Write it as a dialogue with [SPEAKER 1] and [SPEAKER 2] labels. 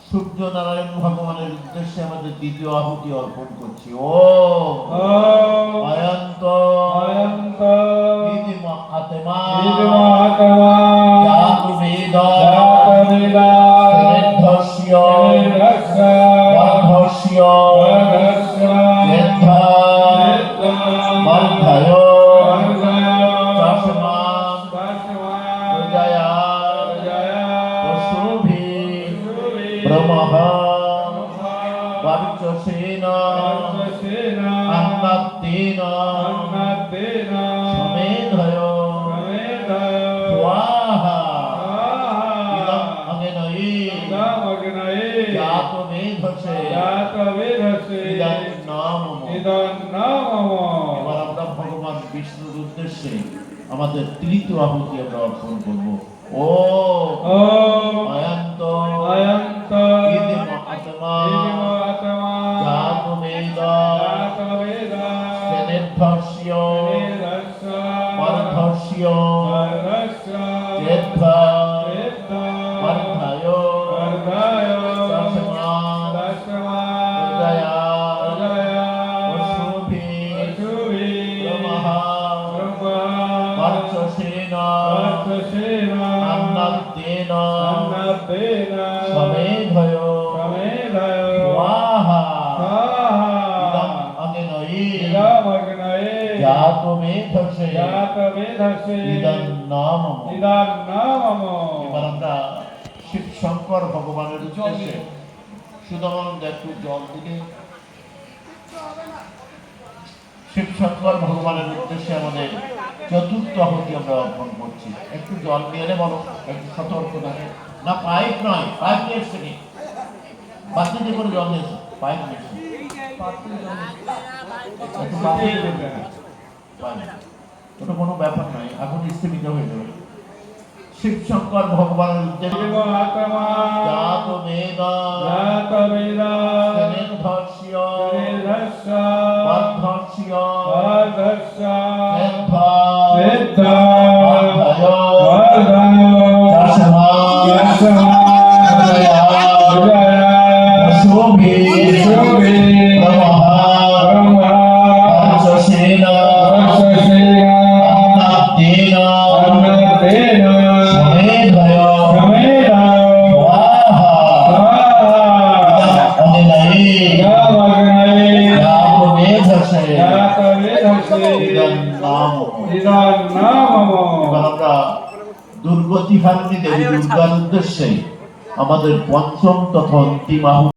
[SPEAKER 1] সূর্য নারায়ণ ভগবানের উদ্দেশ্যে আমাদের দ্বিতীয় আহুতি অর্পণ করছি। ও অয়ন্ত আত্মা জাতু বেদ বর্ধস্য বর্ধয় চষ্মাৎ প্রজয়া পশুভি ব্রহ্মঃ বর্চসেন অন্নত্তেন সমেধয় স্বাহা ইদং অগ্নয়ে জাতো মেধসে ইদং নামঃ। এবার আমরা ভগবান বিষ্ণুর উদ্দেশ্যে আমাদের তৃতীয় আহুতি আমরা অর্পণ করব। ও অয়ন্ত ইদম আত্মা জাতু বেদ স্নেদ্ধস্য বর্ধস্য চেত্থা বর্ধয় চষ্মাৎ প্রজয়া পশুভি ব্রহ্মঃ বর্চসেন অন্নত্তেন সমেধয় স্বাহা ইদং অগ্নয়ে জাতো মেধসে ইদং নামঃ। এবার আমরা শিব শঙ্কর ভগবানের উদ্দেশ্যে সুদামানন্দ একটু জল দিলে শিব শঙ্কর ভগবানের উদ্দেশ্যে আমাদের চতুর্থ আহুতি আমরা অর্পণ করছি। একটু জল নিয়ে এলে বলো, একটু সতর্ক থাকে না। পাইপ নয়, পাইপ নিয়ে এসছে নি, বাতিতে করে জল নিয়েছে, পাইপ নিয়েছে ওটা কোনো ব্যাপার নয়, এখন স্থিমিত হয়ে যাবে। শিব শঙ্কর ভগবানের উদ্দেশ্যে জাতো বেদ স্নেদ্ধস্য বর্ধস্য চেত্থা বর্ধয় চষ্মাৎ প্রজয়া পশুভি ব্রহ্মঃ বর্চসেন অন্নত্তেন সমেধয় স্বাহা ইদং অগ্নয়ে জাতো মেধসে ইদং নামঃ। এবার আমরা দুর্গতি হারিণী দেবী দুর্গার উদ্দেশ্যে আমাদের পঞ্চম তথা অন্তিম আহুতি